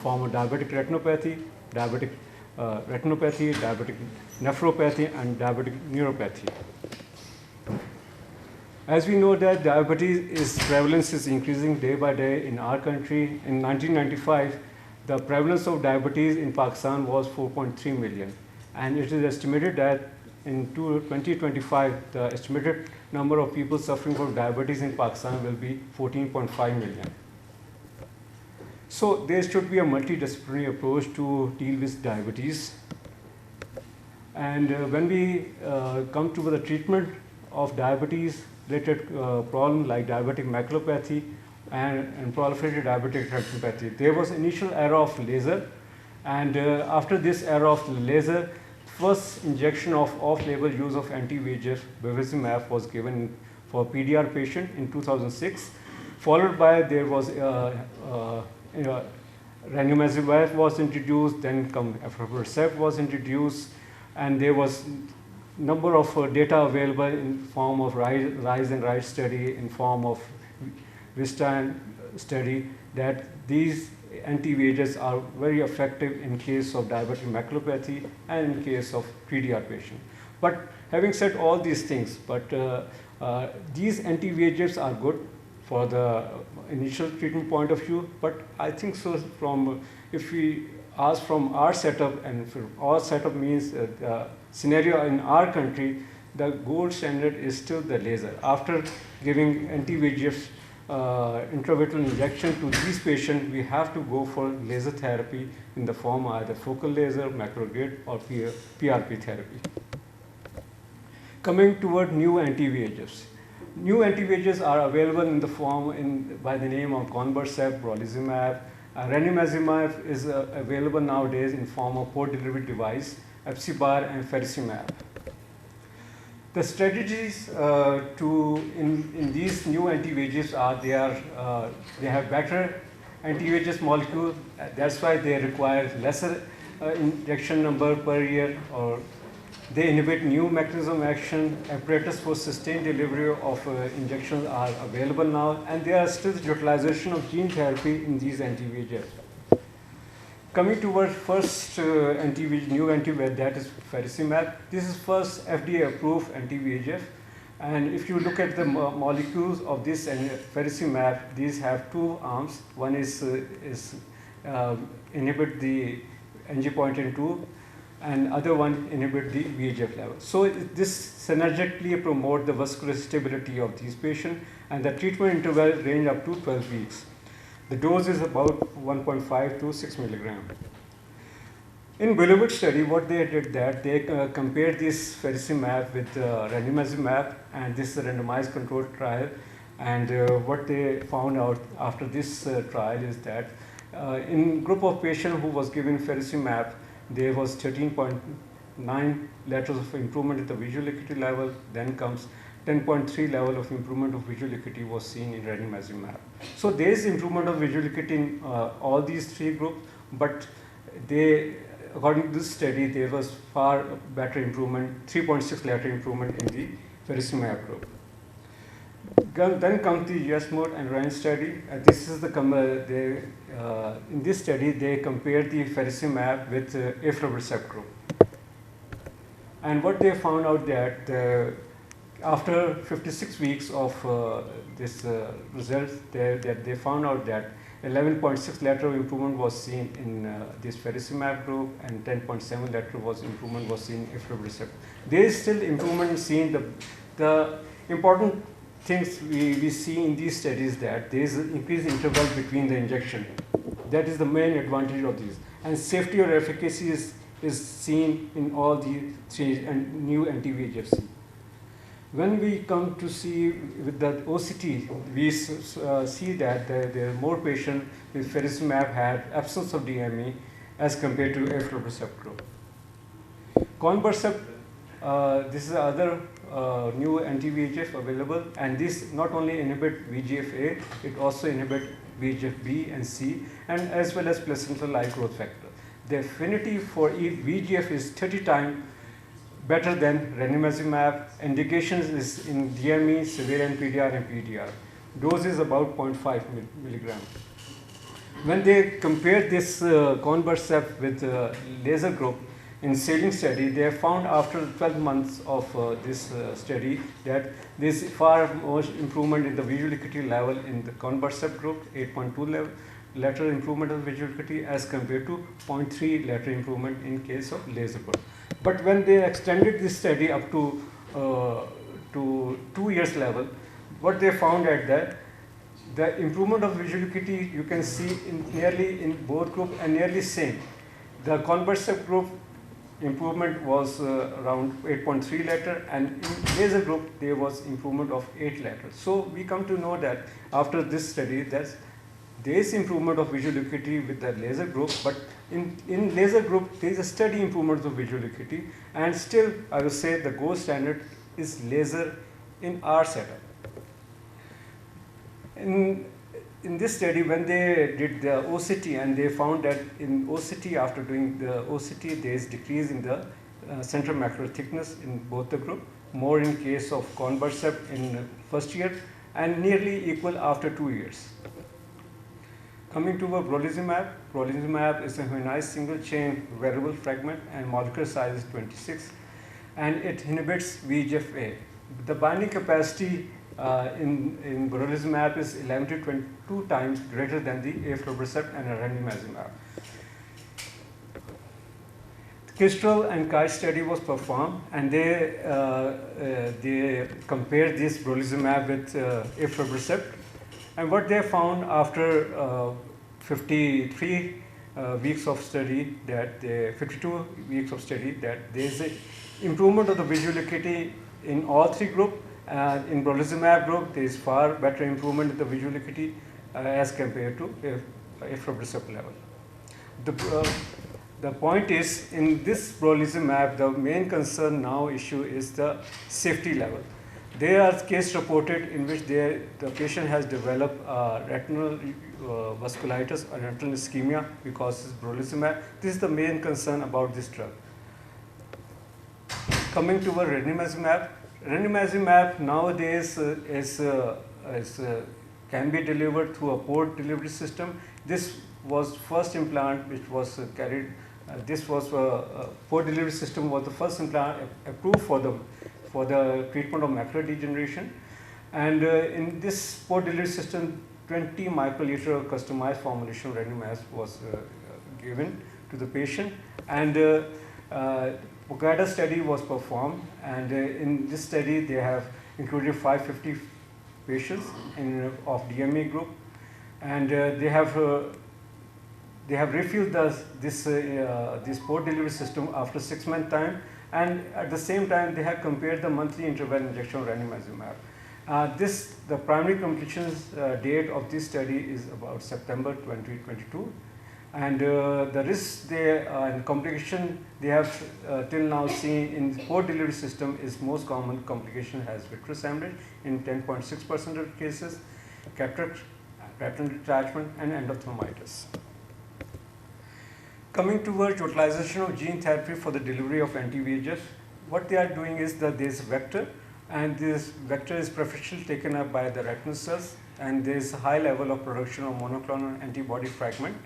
form of diabetic retinopathy, diabetic diabetic nephropathy, and diabetic neuropathy. As we know that diabetes prevalence is increasing day by day in our country. In 1995, the prevalence of diabetes in Pakistan was 4.3 million. And it is estimated that in 2025, the estimated number of people suffering from diabetes in Pakistan will be 14.5 million. So there should be a multidisciplinary approach to deal with diabetes. And when we come to the treatment of diabetes related problems like diabetic maculopathy and proliferative diabetic retinopathy, there was initial era of laser, and after this era of laser, first injection of off-label use of anti-VEGF bevacizumab was given for PDR patient in 2006, followed by there was ranibizumab was introduced, then aflibercept was introduced, and there was number of data available in form of RISE and RISE study, in form of VISTA study, that these anti-VEGFs are very effective in case of diabetic maculopathy and in case of PDR patient. But having said all these things, these anti-VEGFs are good for the initial treatment point of view, but I think so from, if we ask from our setup, and for our setup means scenario in our country, the gold standard is still the laser. After giving anti-VEGF intravitreal injection to these patients, we have to go for laser therapy in the form of either focal laser, macrogrid, or PRP therapy. Coming toward new anti-VEGFs. New anti-VEGFs are available in the form by the name of conbercept, brolizumab. Ranibizumab is available nowadays in form of port delivery device, epsibar and faricimab. The strategies in these new anti-VEGFs are they have better anti-VEGF molecule. That's why they require lesser injection number per year, or they inhibit new mechanism of action. Apparatus for sustained delivery of injections are available now, and there are still utilization of gene therapy in these anti-VEGF. Coming towards first new anti-VEGF, that is faricimab. This is first FDA-approved anti-VEGF, and if you look at the molecules of this faricimab, these have two arms. One is inhibit the angiopoietin 2, and other one inhibit the VEGF level. So this synergistically promote the vascular stability of these patients, and the treatment interval range up to 12 weeks. The dose is about 1.5 to 6 milligram. In Willowwood study, what they did that they compared this faricimab with ranibizumab, and this is a randomized controlled trial. And what they found out after this trial is that in group of patients who was given faricimab, there was 13.9 letters of improvement at the visual acuity level. Then comes 10.3 level of improvement of visual acuity was seen in ranibizumab. So there is improvement of visual acuity in all these three groups, but according to this study, there was far better improvement, 3.6 letter improvement in the faricimab group. Then comes the US mode and RAN study. This is in this study, they compared the faricimab with aflibercept group. And what they found out that after 56 weeks of this results, they found out that 11.6 letter of improvement was seen in this faricimab group, and 10.7 letter improvement was seen in aflibercept. There is still improvement seen. The important things we see in these studies that there is an increased interval between the injection. That is the main advantage of these. And safety or efficacy is seen in all the three new anti-VEGFs. When we come to see with the OCT, we see that there are more patients with faricimab had absence of DME as compared to aflibercept group. Conbercept, this is other new anti-VEGF available, and this not only inhibit VEGF-A, it also inhibit VEGF-B and C, and as well as placental-like growth factor. The affinity for VEGF is 30 times better than ranibizumab. Indications is in DME, severe NPDR, and PDR. Dose is about 0.5 milligram. when they compared this conversept with laser group in sailing study, they have found after 12 months of this study that there is far more improvement in the visual acuity level in the conversept group, 8.2 letter improvement of visual acuity as compared to 0.3 letter improvement in case of laser group. But when they extended this study up to 2 years level, what they found at that, the improvement of visual acuity you can see nearly in both group and nearly same. The conversept group improvement was around 8.3 letter, and in laser group there was improvement of 8 letters. So we come to know that after this study that there is improvement of visual acuity with the laser group, but in laser group there is a steady improvement of visual acuity, and still I will say the gold standard is laser in our setup. In this study, when they did the OCT, and they found that in OCT, after doing the OCT, there is decrease in the central macular thickness in both the group, more in case of conversept in first year, and nearly equal after 2 years. Coming to brolizumab is a humanized single chain variable fragment, and molecular size is 26, and it inhibits VEGF-A. The binding capacity in brolizumab is 11 to 22 times greater than the aflibercept and ranibizumab. The Kestrel and Kite study was performed, and they compared this brolizumab with aflibercept, and what they found after 53 weeks of study, that 52 weeks of study, that there is a improvement of the visual acuity in all three groups. In brolizumab group, there is far better improvement in the visual acuity as compared to aflibercept level. The point is, in this brolizumab, the main concern now issue is the safety level. There are cases reported in which the patient has developed retinal vasculitis or retinal ischemia because of brolizumab. This is the main concern about this drug. Coming to ranibizumab nowadays can be delivered through a port delivery system. This was first implant which was carried. Port delivery system was the first implant approved for the treatment of macular degeneration. And in this port delivery system, 20 microliter customized formulation of ranibizumab was given to the patient. And Quetta study was performed, and in this study they have included 550 patients of DME group, and they have refilled this port delivery system after 6 months time, and at the same time they have compared the monthly interval injection of ranibizumab. The primary completion date of this study is about September 2022. And the risks and complication they have till now seen in port delivery system is most common complication has vitreous hemorrhage in 10.6% of cases, cataract, retinal detachment, and endophthalmitis. Coming towards utilization of gene therapy for the delivery of anti-VEGF, what they are doing is that there is vector, and this vector is preferentially taken up by the retinal cells, and there is a high level of production of monoclonal antibody fragment.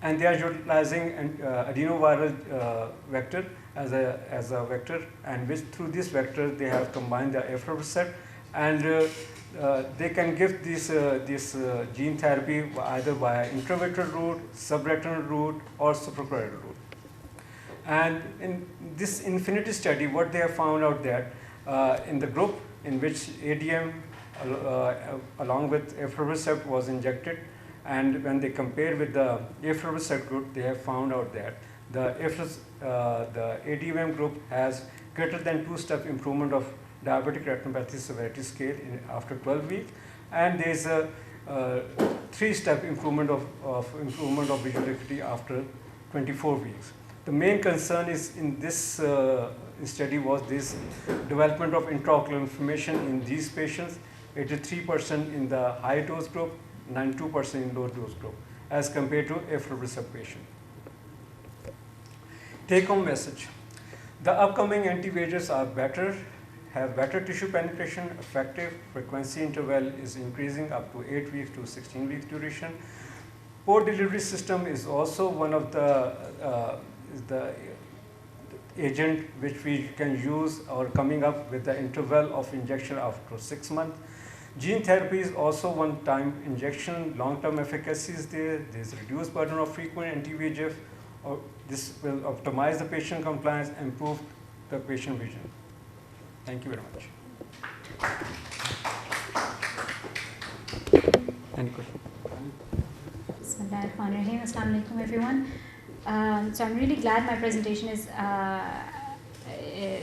And they are utilizing adenoviral vector as a vector, and through this vector they have combined the aflibercept, and they can give this gene therapy either via intravitreal route, subretinal route, or suprachoroidal route. And in this infinity study, what they have found out that in the group in which ADM along with aflibercept was injected, and when they compare with the aflibercept group, they have found out that the ADM group has greater than 2-step improvement of diabetic retinopathy severity scale after 12 weeks, and there is a 3-step improvement of visual acuity after 24 weeks. The main concern is in this study was this development of intraocular inflammation in these patients, 83% in the high dose group, 92% in low dose group, as compared to aflibercept patient. Take home message: the upcoming anti-VEGFs are better, have better tissue penetration, effective frequency interval is increasing up to 8 weeks to 16 weeks duration. Port delivery system is also one of the agent which we can use, or coming up with the interval of injection after 6 months. Gene therapy is also one-time injection, long-term efficacy is there, there's reduced burden of frequent anti-VEGF, or this will optimize the patient compliance, improve the patient vision. Thank you very much. Any questions? Bismillahirrahmanirrahim. Assalamu alaikum, everyone. So I'm really glad my presentation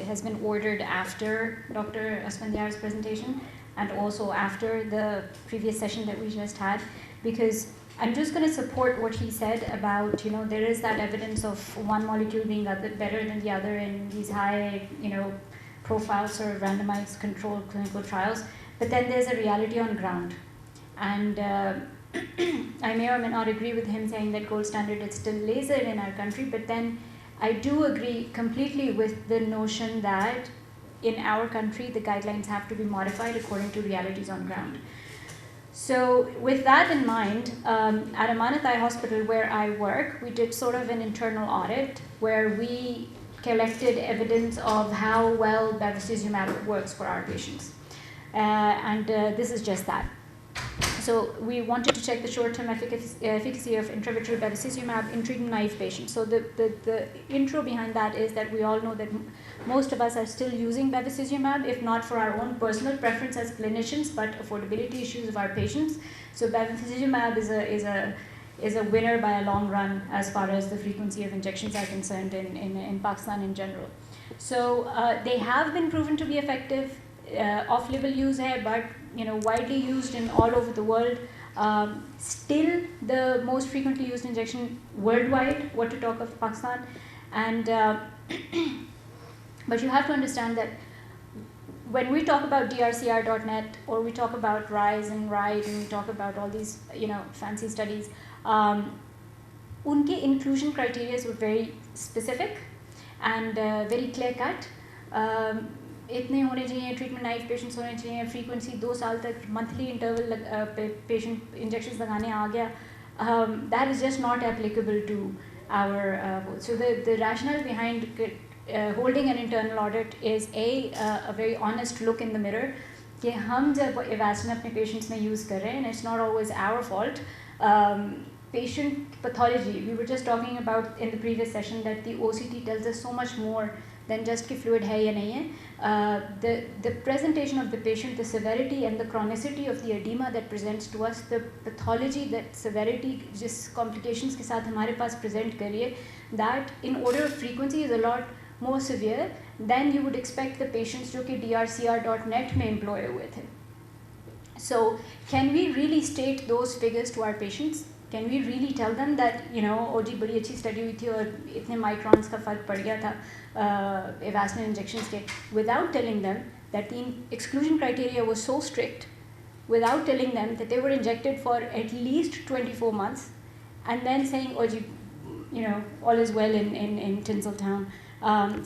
has been ordered after Dr. Asfandiar's presentation and also after the previous session that we just had, because I'm just going to support what he said about, there is that evidence of one molecule being better than the other in these high, profiles or randomized controlled clinical trials, but then there's a reality on ground. And I may or may not agree with him saying that gold standard is still laser in our country, but then I do agree completely with the notion that in our country the guidelines have to be modified according to realities on ground. So with that in mind, at Amanat Eye Hospital where I work, we did sort of an internal audit where we collected evidence of how well bevacizumab works for our patients. And this is just that. So we wanted to check the short-term efficacy of intravitreal bevacizumab in treatment-naive patients. So the intro behind that is that we all know that most of us are still using bevacizumab, if not for our own personal preference as clinicians, but affordability issues of our patients. So bevacizumab is a winner by a long run as far as the frequency of injections are concerned in Pakistan in general. So they have been proven to be effective. Off-label use hai, but widely used in all over the world. Still the most frequently used injection worldwide, what to talk of Pakistan. And but you have to understand that when we talk about drcr.net or we talk about RISE and RIDE and we talk about all these fancy studies, unke inclusion criteria were very specific and very clear cut. इतने होने चाहिए treatment knife patients होने चाहिए frequency 2 साल तक monthly interval patient injections लगाने आ गया that is just not applicable to our so the rationale behind holding an internal audit is a very honest look in the mirror कि हम जब Avastin अपने patients में use कर रहे हैं and it's not always our fault. Patient pathology, we were just talking about in the previous session that the OCT tells us so much more than just कि fluid है या नहीं है. The presentation of the patient, the severity and the chronicity of the edema that presents to us, the pathology, that severity जिस complications के साथ हमारे पास present करिए, that in order of frequency is a lot more severe than you would expect the patients जो कि drcr.net में employ हुए थे. So can we really state those figures to our patients? Can we really tell them that ओ जी बड़ी अच्छी study हुई थी और इतने माइक्रॉन्स का फ़र्क पड़ गया था Avastin injections के, without telling them that the exclusion criteria was so strict, without telling them that they were injected for at least 24 months, and then saying oh ji all is well in Tinseltown.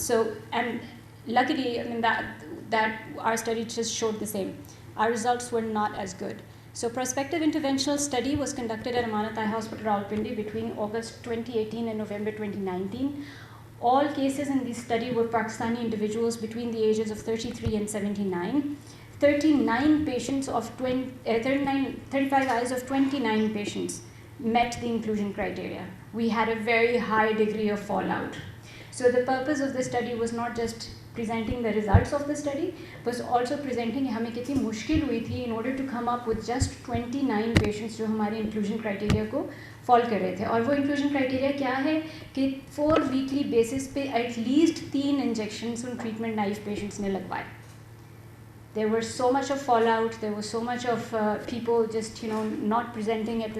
So and luckily I mean that our study just showed the same. Our results were not as good. So prospective interventional study was conducted at Amanat Eye Hospital, Rawalpindi between August 2018 and November 2019. All cases in this study were Pakistani individuals between the ages of 33 and 79. 35 eyes of 29 patients met the inclusion criteria. We had a very high degree of fallout. So the purpose of the study was not just presenting the results of the study, was also presenting हमें कितनी मुश्किल हुई थी in order to come up with just 29 patients जो हमारे inclusion criteria को fall कर रहे थे. और वो inclusion criteria क्या है कि 4 weekly basis पे at least 3 injections उन treatment naive patients ने लगवाए. There was so much of fallout, there was so much of people just not presenting at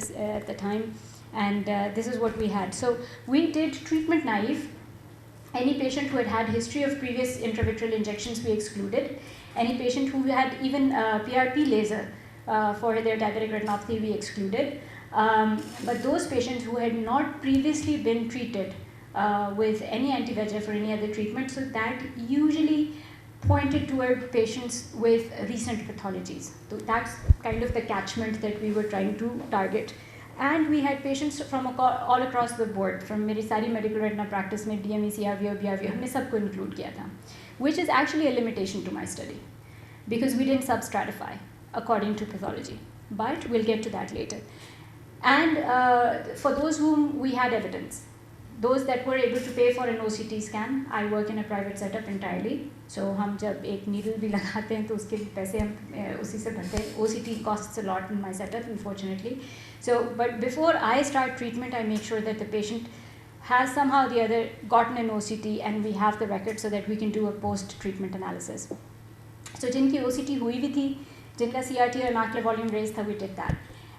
the time, and this is what we had. So we did treatment naive. Any patient who had had history of previous intravitreal injections we excluded. Any patient who had even PRP laser for their diabetic retinopathy we excluded. But those patients who had not previously been treated with any anti-VEGF or any other treatment, so that usually pointed toward patients with recent pathologies. So that's kind of the catchment that we were trying to target. And we had patients from all across the board, from मेरी सारी medical retina practice में DME, CRVO, BRVO, हमने सबको include किया था, which is actually a limitation to my study, because we didn't substratify according to pathology. But we'll get to that later. And for those whom we had evidence, those that were able to pay for an OCT scan, I work in a private setup entirely. So हम जब एक needle भी लगाते हैं तो उसके पैसे हम उसी से भरते हैं. OCT costs a lot in my setup, unfortunately. So, but before I start treatment, I make sure that the patient has somehow or the other gotten an OCT, and we have the record so that we can do a post-treatment analysis. So जिनकी OCT हुई भी थी, जिनका CRT और macular volume raised था, we did that.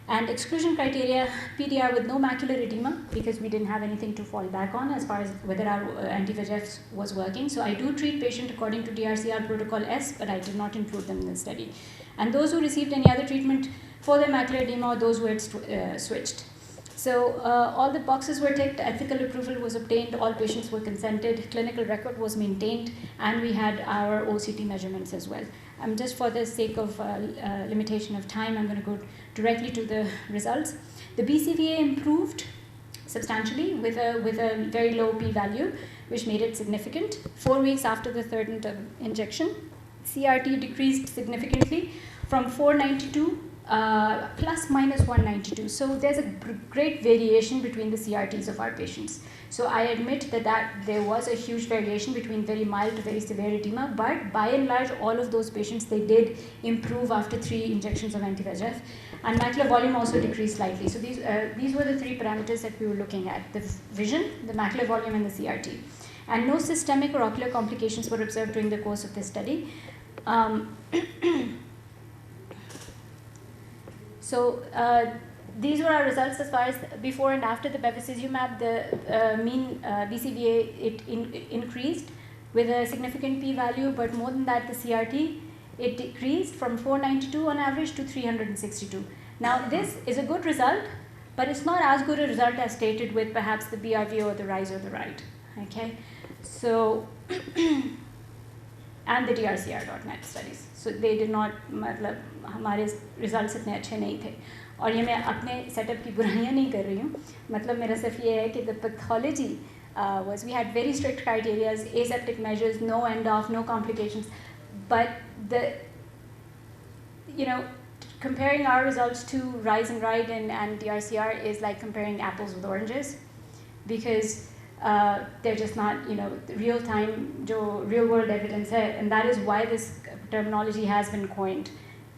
And exclusion criteria, PDR with no macular edema, because we didn't have anything to fall back on as far as whether our anti-VEGF was working. So I do treat patient according to DRCR protocol S, but I did not include them in the study. And those who received any other treatment for their macular edema, or those who had switched. So all the boxes were ticked, ethical approval was obtained, all patients were consented, clinical record was maintained, and we had our OCT measurements as well. Just for the sake of limitation of time, I'm going to go directly to the results. The BCVA improved substantially with a very low p-value, which made it significant. 4 weeks after the third injection, CRT decreased significantly from 492 plus minus 192. So there's a great variation between the CRTs of our patients. So I admit that there was a huge variation between very mild to very severe edema, but by and large, all of those patients, they did improve after 3 injections of anti-VEGF. And macular volume also decreased slightly. So these were the 3 parameters that we were looking at: the vision, the macular volume, and the CRT. And no systemic or ocular complications were observed during the course of this study. These were our results as far as before and after the bevacizumab. The mean BCVA increased with a significant p-value, but more than that, the CRT, it decreased from 492 on average to 362. Now, this is a good result, but it's not as good a result as stated with perhaps the BRVO or the RISE or the RIDE. Okay, so and the DRCR.net studies. So they did not, मतलब हमारे results इतने अच्छे नहीं थे. और ये मैं अपने setup की बुराइयाँ नहीं कर रही हूँ. मतलब मेरा सिर्फ ये है कि the pathology was, we had very strict criteria, aseptic measures, no end-off, no complications. But comparing our results to RISE and RIDE and DRCR is like comparing apples with oranges, because they're just not, real-time, real-world evidence hai, and that is why this terminology has been coined,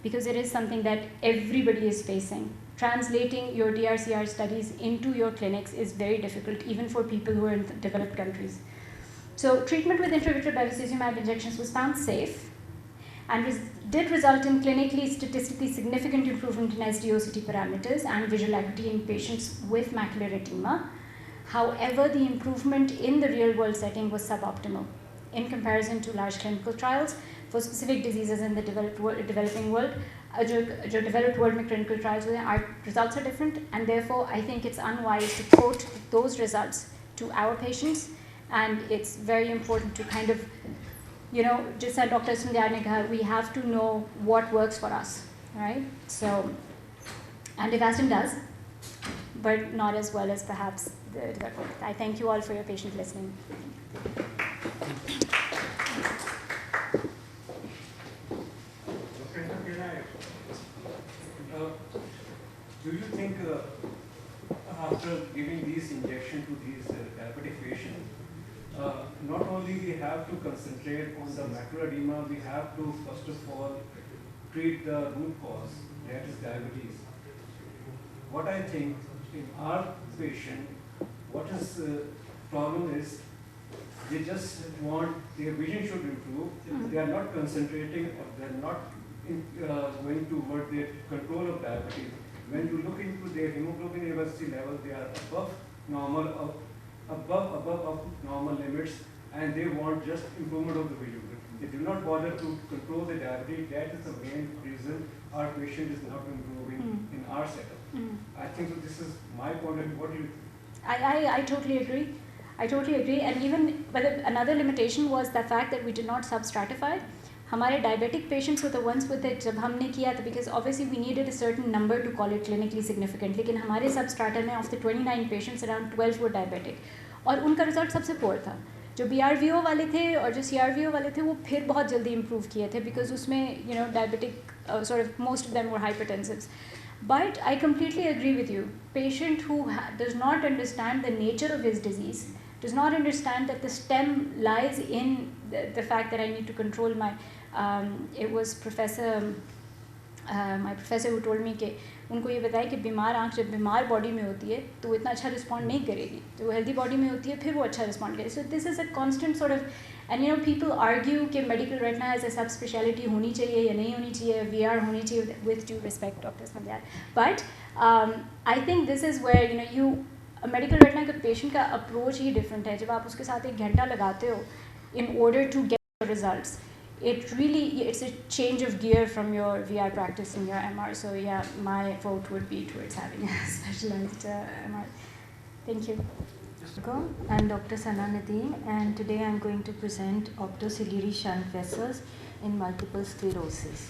because it is something that everybody is facing. Translating your DRCR studies into your clinics is very difficult, even for people who are in developed countries. So treatment with intravitreal bevacizumab injections was found safe and did result in clinically statistically significant improvement in SD-OCT parameters and visual acuity in patients with macular edema. However, the improvement in the real-world setting was suboptimal in comparison to large clinical trials for specific diseases in the developing world. Developed world में clinical trials with our results are different, and therefore I think it's unwise to quote those results to our patients, and it's very important to kind of, just as Dr. Sundar ne kaha, we have to know what works for us, right? So, and Avastin does, but not as well as perhaps the developed world. I thank you all for your patient listening. Do you think after giving these injections to these diabetic patients, not only we have to concentrate on the macular edema, we have to first of all treat the root cause, that is diabetes. What I think in our patient, what is problem is they just want their vision should improve. They are not concentrating, or they are not going toward the control of diabetes. When you look into their hemoglobin A1C level, they are above normal, above normal limits, and they want just improvement of the vision. They do not bother to control the diabetes. That is the main reason our patient is not improving in our setup. I think this is my point of view. What do you think? I totally agree. I totally agree. And even, but another limitation was the fact that we did not substratify. हमारे diabetic patients व the ones with it जब हमने किया था, because obviously we needed a certain number to call it clinically significant, लेकिन हमारे सब starter में ऑफ द 29 पेशेंट्स अराउंड 12 वो डायबिटिक और उनका रिजल्ट सबसे पुअर था. जो BRVO वाले थे और जो CRVO वाले थे वो फिर बहुत जल्दी इम्प्रूव किए थे, बिकॉज उसमें diabetic sort of most of them were hypertensives. But I completely agree with you. Patient who does not understand the nature of his disease, does not understand that the stem lies in the fact that I need to control my, it was my professor who told me कि उनको ये बताया कि बीमार आँख जब बीमार body में होती है तो वो इतना अच्छा रिस्पॉन्ड नहीं करेगी, तो वो हेल्दी बॉडी में होती है फिर वो अच्छा रिस्पॉन्ड करेगी. So this is a constant sort of, and people argue कि मेडिकल रेटिना एज अ सब स्पेशलिटी होनी चाहिए या नहीं होनी चाहिए, VR होनी चाहिए, with due respect doctors Mandiyar. But I think this is where you medical retina के पेशेंट का अप्रोच ही डिफरेंट है. जब आप उसके साथ 1 घंटा लगाते हो in order to get results, it's a change of gear from your VR practice in your MR. So yeah, my vote would be towards having a specialized MR. Thank you. I'm Dr. Sana Nadeem, and today I'm going to present optociliary shunt vessels in multiple sclerosis.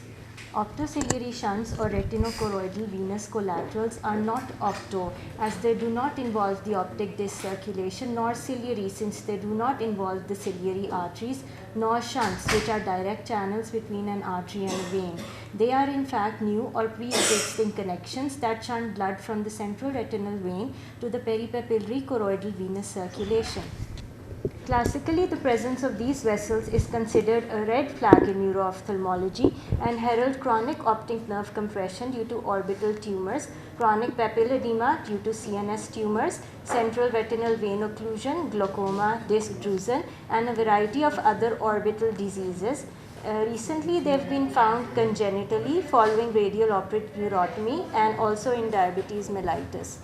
Optociliary shunts or retinochoroidal venous collaterals are not opto, as they do not involve the optic disc circulation, nor ciliary, since they do not involve the ciliary arteries, nor shunts, which are direct channels between an artery and a vein. They are in fact new or pre-existing connections that shunt blood from the central retinal vein to the peripapillary choroidal venous circulation. Classically, the presence of these vessels is considered a red flag in neuro-ophthalmology and herald chronic optic nerve compression due to orbital tumors, chronic papilledema due to CNS tumors, central retinal vein occlusion, glaucoma, disc drusen, and a variety of other orbital diseases. Recently, they have been found congenitally following radial optic neurotomy and also in diabetes mellitus.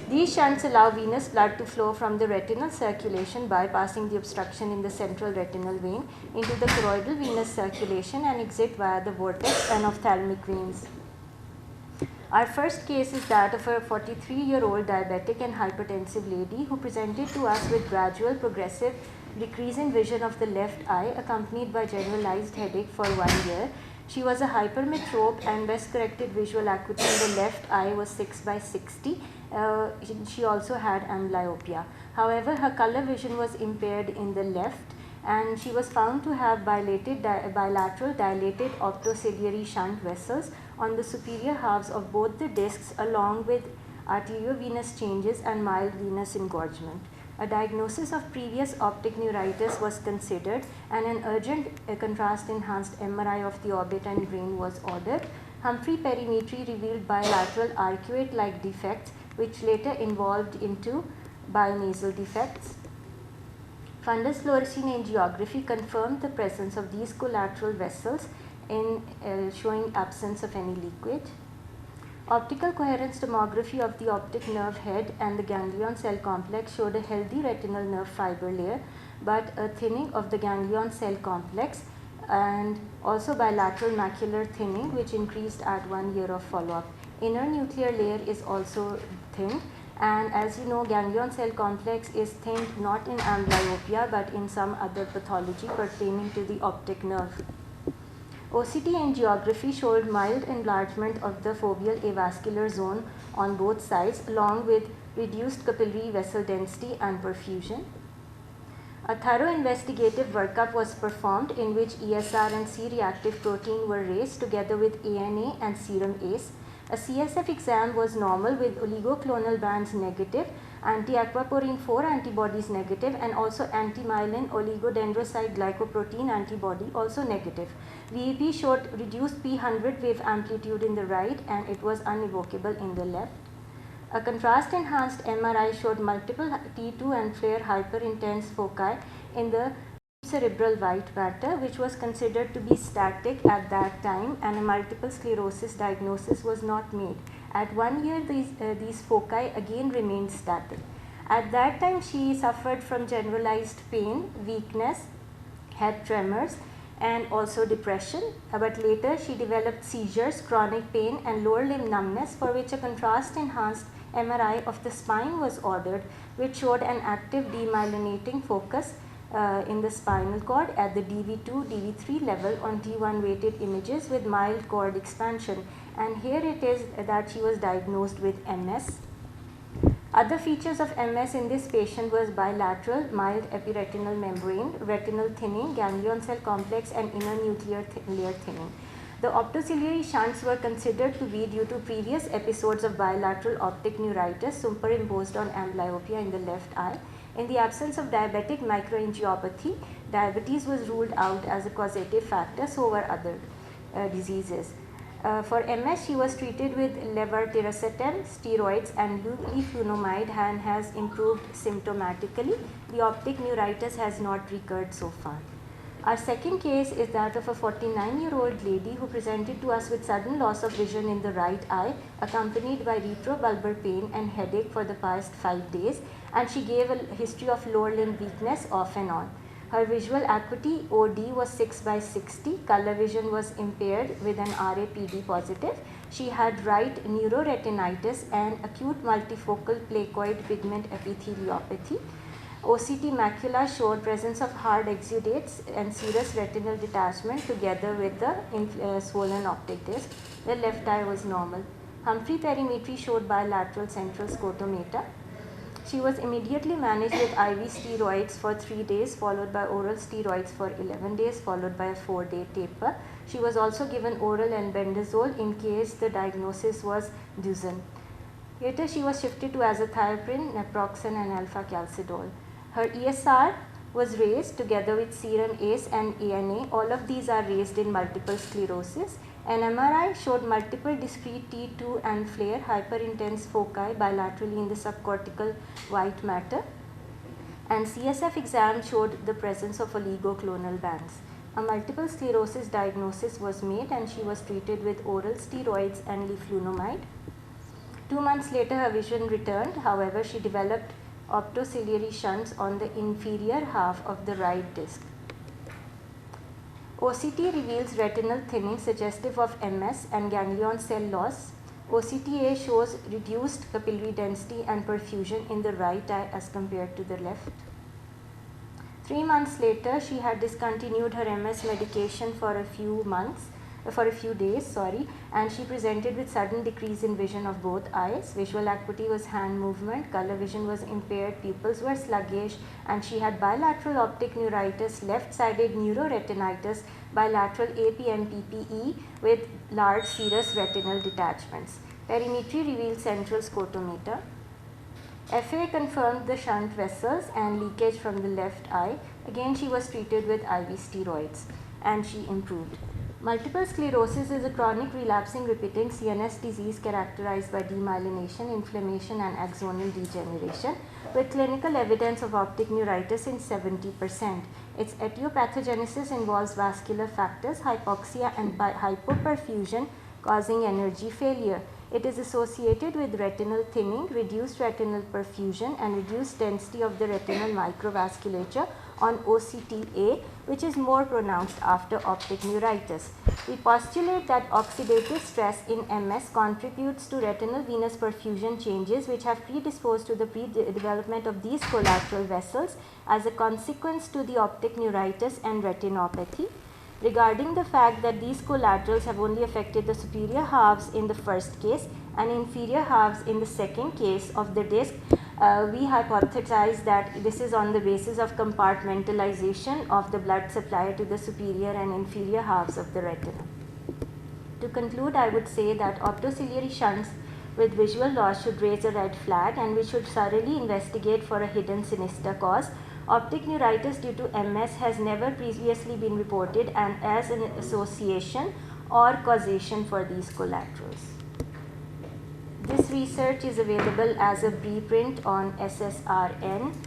These shunts allow venous blood to flow from the retinal circulation bypassing the obstruction in the central retinal vein into the choroidal venous circulation and exit via the vortex and ophthalmic veins. Our first case is that of a 43-year-old diabetic and hypertensive lady who presented to us with gradual progressive decrease in vision of the left eye accompanied by generalized headache for 1 year. She was a hypermetrope and best corrected visual acuity in the left eye was 6/60. She also had amblyopia. However, her color vision was impaired in the left and she was found to have bilateral dilated optociliary shunt vessels on the superior halves of both the discs along with arteriovenous changes and mild venous engorgement. A diagnosis of previous optic neuritis was considered and an urgent contrast-enhanced MRI of the orbit and brain was ordered. Humphrey perimetry revealed bilateral arcuate-like defects which later evolved into binasal defects. Fundus fluorescein angiography confirmed the presence of these collateral vessels in showing absence of any leakage. Optical coherence tomography of the optic nerve head and the ganglion cell complex showed a healthy retinal nerve fiber layer, but a thinning of the ganglion cell complex and also bilateral macular thinning which increased at 1 year of follow-up. Inner nuclear layer is also thinned, and as you know, ganglion cell complex is thinned not in amblyopia but in some other pathology pertaining to the optic nerve. OCT angiography showed mild enlargement of the foveal avascular zone on both sides along with reduced capillary vessel density and perfusion. A thorough investigative workup was performed in which ESR and C-reactive protein were raised together with ANA and serum ACE. A CSF exam was normal with oligoclonal bands negative, anti-aquaporin 4 antibodies negative, and also anti-myelin oligodendrocyte glycoprotein antibody also negative. VEP showed reduced P100 wave amplitude in the right and it was unevocable in the left. A contrast-enhanced MRI showed multiple T2 and FLAIR hyperintense foci in the cerebral white matter, which was considered to be static at that time, and a multiple sclerosis diagnosis was not made. At 1 year, these foci again remained static. At that time, she suffered from generalized pain, weakness, had tremors, and also depression, but later she developed seizures, chronic pain, and lower limb numbness, for which a contrast-enhanced MRI of the spine was ordered, which showed an active demyelinating focus in the spinal cord at the DV2, DV3 level on T1 weighted images with mild cord expansion. And here it is that she was diagnosed with MS. Other features of MS in this patient was bilateral mild epiretinal membrane, retinal thinning, ganglion cell complex and inner nuclear layer thinning. The optociliary shunts were considered to be due to previous episodes of bilateral optic neuritis superimposed on amblyopia in the left eye. In the absence of diabetic microangiopathy, diabetes was ruled out as a causative factor, so were other diseases. For MS, she was treated with levetiracetam, steroids and leflunomide and has improved symptomatically. The optic neuritis has not recurred so far. Our second case is that of a 49-year-old lady who presented to us with sudden loss of vision in the right eye, accompanied by retrobulbar pain and headache for the past 5 days, and she gave a history of lower limb weakness off and on. Her visual acuity OD was 6/60, color vision was impaired with an RAPD positive. She had right neuroretinitis and acute multifocal placoid pigment epitheliopathy. OCT macula showed presence of hard exudates and serous retinal detachment together with the swollen optic disc. The left eye was normal. Humphrey perimetry showed bilateral central scotomata. She was immediately managed with IV steroids for 3 days, followed by oral steroids for 11 days, followed by a 4-day taper. She was also given oral albendazole in case the diagnosis was Duchenne. Later, she was shifted to azathioprine, naproxen, and alpha-calcidol. Her ESR was raised together with serum ACE and ANA. All of these are raised in multiple sclerosis. An MRI showed multiple discrete T2 and flare hyperintense foci bilaterally in the subcortical white matter. And CSF exam showed the presence of oligoclonal bands. A multiple sclerosis diagnosis was made and she was treated with oral steroids and leflunomide. 2 months later, her vision returned. However, she developed optociliary shunts on the inferior half of the right disc. OCT reveals retinal thinning suggestive of MS and ganglion cell loss. OCTA shows reduced capillary density and perfusion in the right eye as compared to the left. 3 months later, she had discontinued her MS medication for a few days, and she presented with sudden decrease in vision of both eyes. Visual acuity was hand movement, color vision was impaired, pupils were sluggish, and she had bilateral optic neuritis, left-sided neuroretinitis, bilateral APMPPE with large serous retinal detachments. Perimetry revealed central scotomata. FA confirmed the shunt vessels and leakage from the left eye. Again, she was treated with IV steroids and she improved. Multiple sclerosis is a chronic relapsing repeating CNS disease characterized by demyelination, inflammation and axonal degeneration with clinical evidence of optic neuritis in 70%. Its etiopathogenesis involves vascular factors, hypoxia and hypoperfusion causing energy failure. It is associated with retinal thinning, reduced retinal perfusion and reduced density of the retinal microvasculature on OCTA, which is more pronounced after optic neuritis. We postulate that oxidative stress in MS contributes to retinal venous perfusion changes which have predisposed to the development of these collateral vessels as a consequence to the optic neuritis and retinopathy. Regarding the fact that these collaterals have only affected the superior halves in the first case and inferior halves in the second case of the disc, we hypothesize that this is on the basis of compartmentalization of the blood supply to the superior and inferior halves of the retina. To conclude, I would say that optociliary shunts with visual loss should raise a red flag and we should thoroughly investigate for a hidden sinister cause. Optic neuritis due to MS has never previously been reported and as an association or causation for these collaterals. This research is available as a preprint on SSRN.